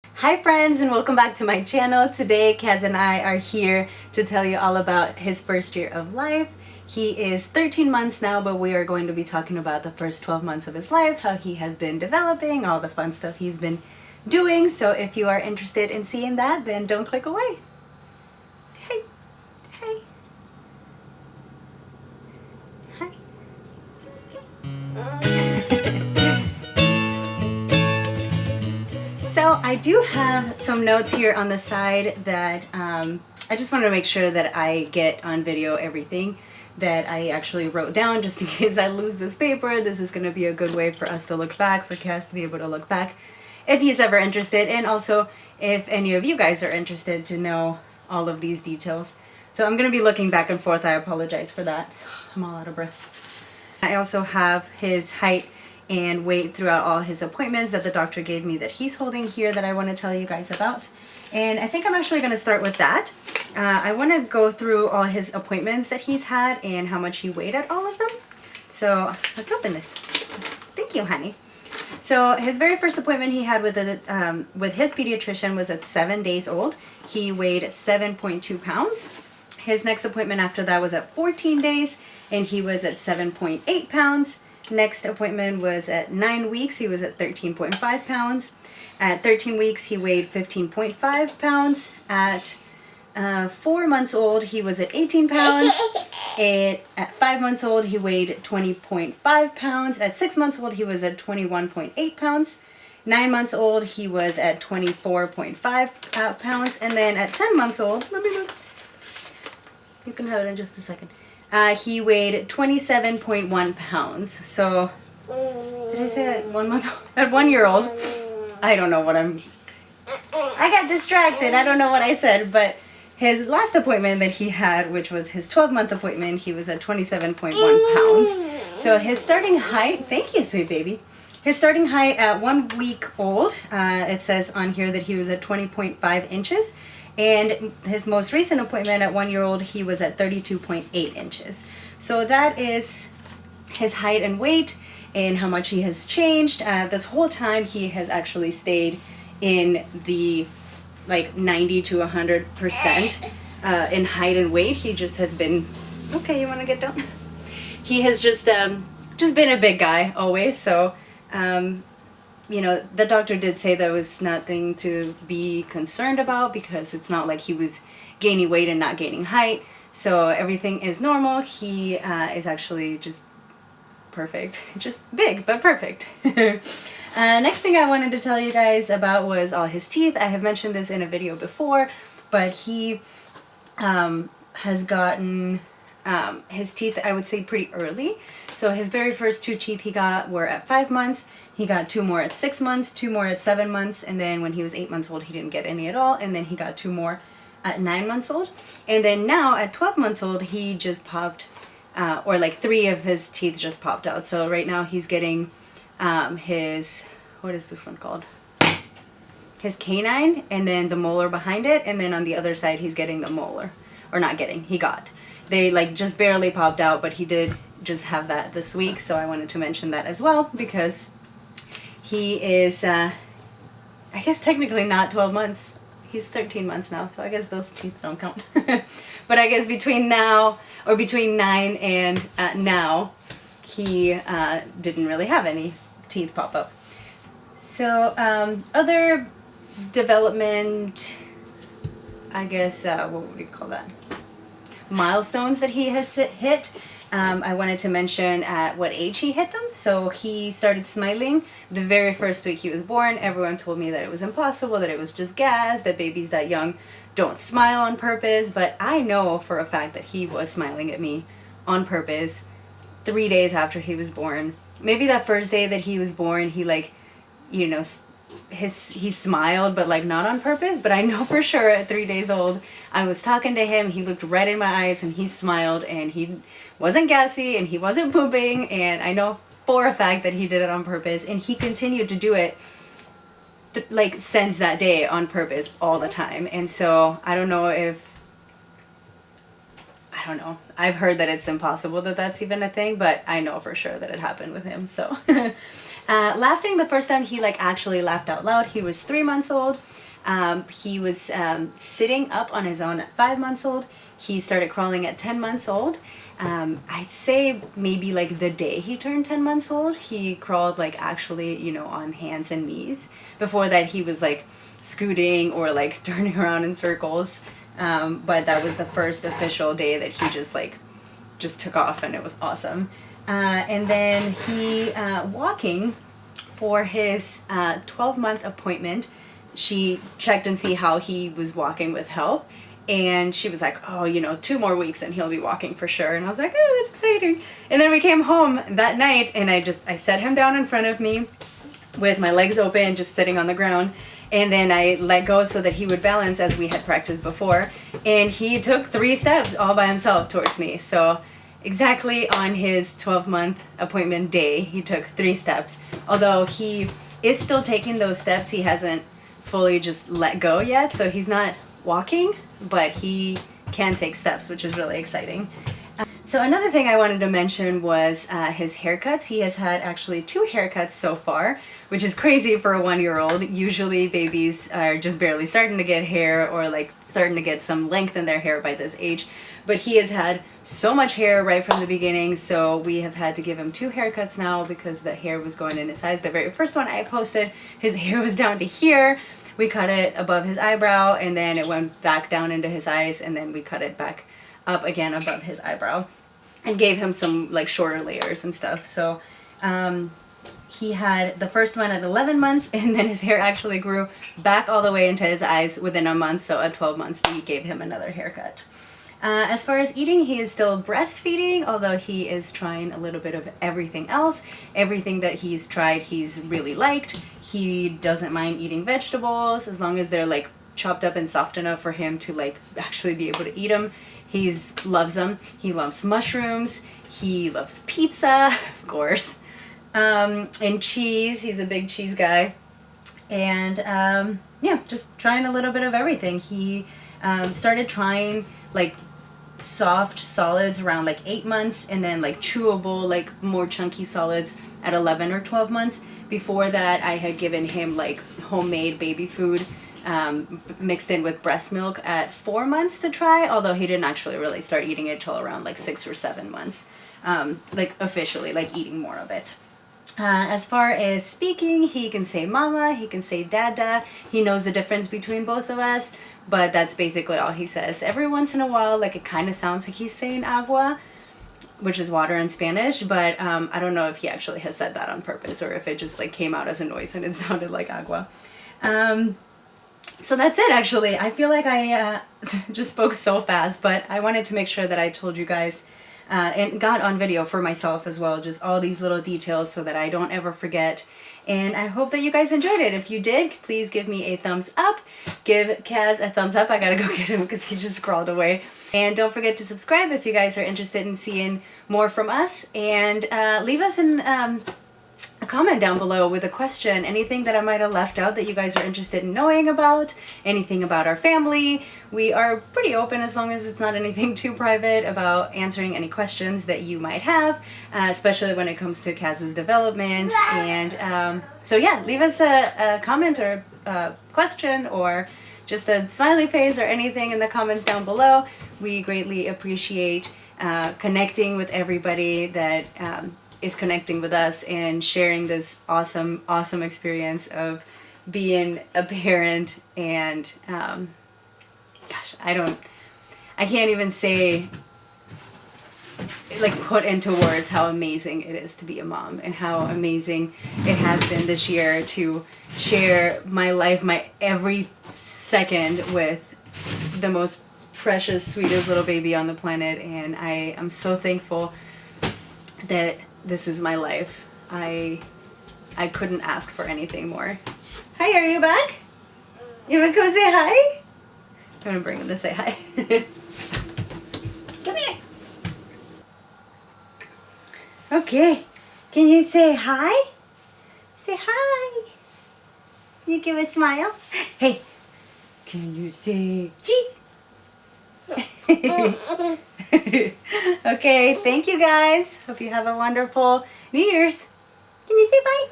Hi friends, and welcome back to my channel. Today Kaz and I are here to tell you all about his first year of life. He is 13 months now, but we are going to be talking about the first 12 months of his life, how he has been developing, all the fun stuff he's been doing. So if you are interested in seeing that, then don't click away. Hey, hey, hi. So I do have some notes here on the side that I just want to make sure that I get on video everything that I actually wrote down, just in case I lose this paper. This is going to be a good way for us to look back, for Cass to be able to look back if he's ever interested, and also if any of you guys are interested to know all of these details. So I'm going to be looking back and forth. I apologize for that. I'm all out of breath. I also have his height and weight throughout all his appointments that the doctor gave me that he's holding here that I want to tell you guys about. And I think I'm actually going to start with that. I want to go through all his appointments that he's had and how much he weighed at all of them. So let's open this. Thank you, honey. So his very first appointment he had with his pediatrician was at 7 days old. He weighed 7.2 pounds. His next appointment after that was at 14 days, and he was at 7.8 pounds. Next appointment was at 9 weeks. He was at 13.5 pounds. At 13 weeks, he weighed 15.5 pounds. At 4 months old, he was at 18 pounds. At 5 months old, he weighed 20.5 pounds. At 6 months old, he was at 21.8 pounds. 9 months old, he was at 24.5 pounds. And then at 10 months old, let me look. You can have it in just a second. He weighed 27.1 pounds. So, did I say at 1 month old? At 1 year old. I don't know what I got distracted. I don't know what I said, but his last appointment that he had, which was his 12-month appointment, he was at 27.1 pounds. So his starting height, thank you, sweet baby. His starting height at 1 week old, it says on here that he was at 20.5 inches. And his most recent appointment at 1 year old, he was at 32.8 inches. So that is his height and weight and how much he has changed. This whole time he has actually stayed in the like 90 to 100% in height and weight. He just has been, okay, you want to get down? He has just been a big guy always. So, you know, the doctor did say there was nothing to be concerned about because it's not like he was gaining weight and not gaining height. So everything is normal. He is actually just perfect. Just big, but perfect. Next thing I wanted to tell you guys about was all his teeth. I have mentioned this in a video before, but he has gotten his teeth, I would say, pretty early. So his very first 2 teeth he got were at 5 months. He got 2 more at 6 months, 2 more at 7 months, and then when he was 8 months old, he didn't get any at all, and then he got 2 more at 9 months old. And then now at 12 months old, he just popped, or like 3 of his teeth just popped out. So right now he's getting his, what is this one called? His canine, and then the molar behind it, and then on the other side he's getting the molar. Or not getting, he got. They like just barely popped out, but he did just have that this week, so I wanted to mention that as well because he is, I guess technically not 12 months. He's 13 months now, so I guess those teeth don't count. But I guess between now, or between 9 and now, he didn't really have any teeth pop up. So other development, I guess, what would you call that? Milestones that he has hit. I wanted to mention at what age he hit them. So he started smiling the very first week he was born. Everyone told me that it was impossible, that it was just gas, that babies that young don't smile on purpose. But I know for a fact that he was smiling at me on purpose 3 days after he was born. Maybe that first day that he was born, he like, you know, he smiled, but like not on purpose. But I know for sure at 3 days old, I was talking to him, he looked right in my eyes and he smiled, and he wasn't gassy and he wasn't pooping, and I know for a fact that he did it on purpose, and he continued to do it like since that day on purpose all the time. And so I don't know, I've heard that it's impossible that that's even a thing, but I know for sure that it happened with him. So Laughing, the first time he like actually laughed out loud, he was 3 months old. He was sitting up on his own at 5 months old. He started crawling at 10 months old. I'd say maybe like the day he turned 10 months old, he crawled like actually, you know, on hands and knees. Before that, he was like scooting or like turning around in circles. But that was the first official day that he just took off, and it was awesome. And then he walking for his 12-month appointment. She checked and see how he was walking with help, and she was like, oh, you know, 2 more weeks and he'll be walking for sure. And I was like, oh, that's exciting. And then we came home that night, and I set him down in front of me with my legs open, just sitting on the ground. And then I let go so that he would balance as we had practiced before. And he took 3 steps all by himself towards me. So exactly on his 12-month appointment day, he took 3 steps. Although he is still taking those steps, he hasn't fully just let go yet. So he's not walking, but he can take steps, which is really exciting. So another thing I wanted to mention was his haircuts. He has had actually 2 haircuts so far, which is crazy for a 1-year-old. Usually babies are just barely starting to get hair or like starting to get some length in their hair by this age. But he has had so much hair right from the beginning, so we have had to give him 2 haircuts now because the hair was going in his eyes. The very first one I posted, his hair was down to here. We cut it above his eyebrow, and then it went back down into his eyes, and then we cut it back up again above his eyebrow and gave him some like shorter layers and stuff. So he had the first one at 11 months, and then his hair actually grew back all the way into his eyes within a month. So at 12 months, we gave him another haircut. As far as eating, he is still breastfeeding, although he is trying a little bit of everything else. Everything that he's tried, he's really liked. He doesn't mind eating vegetables as long as they're like chopped up and soft enough for him to like actually be able to eat them. He loves them. He loves mushrooms. He loves pizza, of course, and cheese. He's a big cheese guy. And yeah, just trying a little bit of everything. He started trying like soft solids around like 8 months, and then like chewable, like more chunky solids at 11 or 12 months. Before that, I had given him like homemade baby food mixed in with breast milk at 4 months to try, although he didn't actually really start eating it till around like 6 or 7 months, like officially like eating more of it. As far as speaking, he can say mama, he can say dada. He knows the difference between both of us, but that's basically all he says. Every once in a while, like it kind of sounds like he's saying agua, which is water in Spanish, but I don't know if he actually has said that on purpose or if it just like came out as a noise and it sounded like agua. So that's it, actually. I feel like I just spoke so fast, but I wanted to make sure that I told you guys and got on video for myself as well, just all these little details so that I don't ever forget. And I hope that you guys enjoyed it. If you did, please give me a thumbs up. Give Kaz a thumbs up. I gotta go get him because he just crawled away. And don't forget to subscribe if you guys are interested in seeing more from us. And leave us a comment down below with a question, anything that I might have left out that you guys are interested in knowing about, anything about our family. We are pretty open as long as it's not anything too private about answering any questions that you might have, especially when it comes to Kaz's development. And so yeah, leave us a comment or a question or just a smiley face or anything in the comments down below. We greatly appreciate connecting with everybody that is connecting with us and sharing this awesome experience of being a parent. And gosh, I can't even say, like, put into words how amazing it is to be a mom and how amazing it has been this year to share my life, my every second with the most precious, sweetest little baby on the planet. And I am so thankful that this is my life. I couldn't ask for anything more. Hi, are you back? You wanna go say hi? I'm gonna bring him to say hi. Come here. Okay, can you say hi? Say hi. You give a smile. Hey, can you say cheese? Okay, thank you guys. Hope you have a wonderful New Year's. Can you say bye?